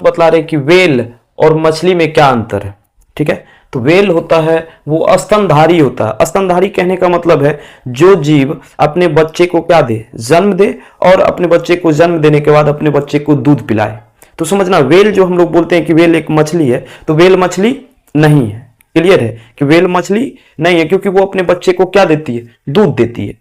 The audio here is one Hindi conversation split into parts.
बतला रहे हैं कि वेल और मछली में क्या अंतर है। ठीक है, तो वेल होता है वो स्तनधारी होता है। स्तनधारी कहने का मतलब है जो जीव अपने बच्चे को क्या दे, जन्म दे, और अपने बच्चे को जन्म देने के बाद अपने बच्चे को दूध पिलाए। तो समझना, वेल जो हम लोग बोलते हैं कि वेल एक मछली है, तो वेल मछली नहीं है। क्लियर है कि वेल मछली नहीं है, क्योंकि वो अपने बच्चे को क्या देती है, दूध देती है,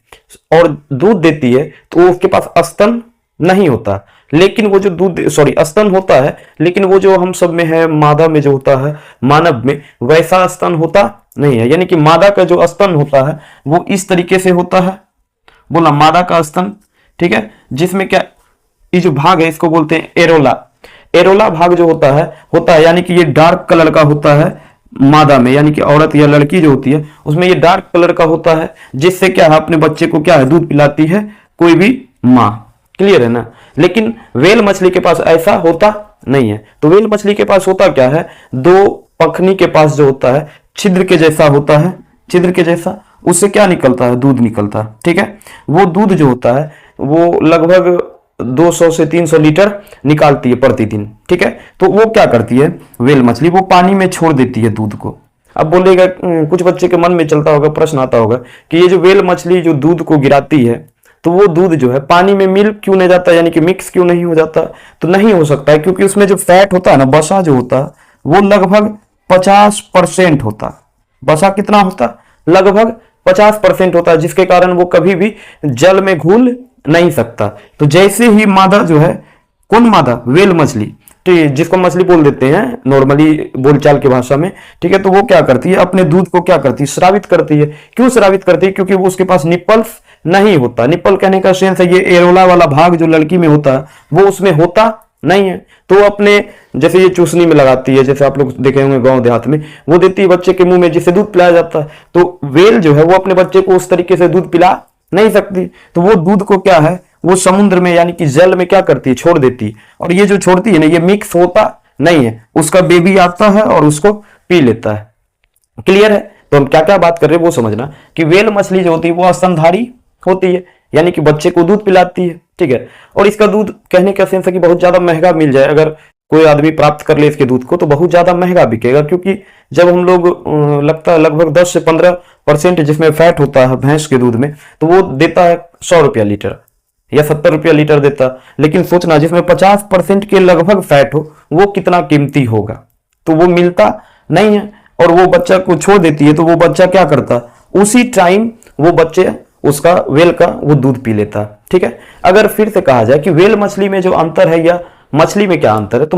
और दूध देती है तो उसके पास स्तन नहीं होता। लेकिन वो जो दूध स्तन होता है, लेकिन वो जो हम सब में है, मादा में जो होता है, मानव में वैसा स्तन होता नहीं है। यानी कि मादा का जो स्तन होता है वो इस तरीके से होता है, बोला मादा का स्तन। ठीक है, जिसमें क्या, ये जो भाग है इसको बोलते हैं एरोला। एरोला भाग जो होता है यानी कि ये डार्क कलर का होता है मादा में, यानी कि औरत या लड़की जो होती है उसमें ये डार्क कलर का होता है, जिससे क्या है अपने बच्चे को क्या है, दूध पिलाती है कोई भी माँ। क्लियर है ना। लेकिन वेल मछली के पास ऐसा होता नहीं है। तो वेल मछली के पास होता क्या है, दो पखनी के पास जो होता है छिद्र के जैसा होता है, छिद्र के जैसा, उससे क्या निकलता है, दूध निकलता है। ठीक है, वो दूध जो होता है वो लगभग 200 से 300 लीटर निकालती है प्रतिदिन। ठीक है, तो वो क्या करती है वेल मछली, वो पानी में छोड़ देती है दूध को। अब बोलेगा, कुछ बच्चे के मन में चलता होगा, प्रश्न आता होगा कि ये जो वेल मछली जो दूध को गिराती है, तो वो दूध जो है पानी में मिल क्यों नहीं जाता, यानी कि मिक्स क्यों नहीं हो जाता। तो नहीं हो सकता है, क्योंकि उसमें जो फैट होता है ना, बसा जो होता है वो लगभग 50% होता। बसा कितना होता, लगभग 50% होता है, जिसके कारण वो कभी भी जल में घुल नहीं सकता। तो जैसे ही मादा जो है, कौन मादा, वेल मछली, तो जिसको मछली बोल देते हैं नॉर्मली बोलचाल की भाषा में। ठीक है, तो वो क्या करती है, अपने दूध को क्या करती है, स्रावित करती है। क्यों स्रावित करती है, क्योंकि वो उसके पास निप्पल्स नहीं होता। निप्पल कहने का सेंस है ये एरोला वाला भाग जो लड़की में होता है वो उसमें होता नहीं है। तो वो अपने, जैसे ये चूसनी में लगाती है, जैसे आप लोग देखे होंगे गांव देहात में, वो देती है बच्चे के मुंह में, जिससे दूध पिलाया जाता है। तो वेल जो है वो अपने बच्चे को उस तरीके से दूध पिला नहीं सकती। तो वो दूध को क्या है, वो समुद्र में यानी कि जल में क्या करती है, छोड़ देती है। और ये जो छोड़ती है ना, ये मिक्स होता नहीं है, उसका बेबी आता है और उसको पी लेता है। क्लियर है। तो हम क्या क्या बात कर रहे हैं वो समझना कि वेल मछली जो होती है वो स्तनधारी होती है, यानी कि बच्चे को दूध पिलाती है। ठीक है, और इसका दूध कहने का सेंस है कि बहुत ज्यादा महंगा मिल जाए। अगर कोई आदमी प्राप्त कर ले इसके दूध को तो बहुत ज्यादा महंगा बिकेगा, क्योंकि जब हम लोग लगता है लगभग 10 से 15% जिसमें फैट होता है भैंस के दूध में, तो वो देता है 100 रुपया लीटर या 70 रुपया लीटर देता। लेकिन सोचना, जिसमें 50% के लगभग फैट हो वो कितना कीमती होगा। तो वो मिलता नहीं है, और वो बच्चा को छोड़ देती है। तो वो बच्चा क्या करता, उसी टाइम वो बच्चे उसका वेल का वो दूध पी लेता। ठीक है, अगर फिर से कहा जाए कि वेल मछली में जो अंतर है या मछली में क्या अंतर है, तो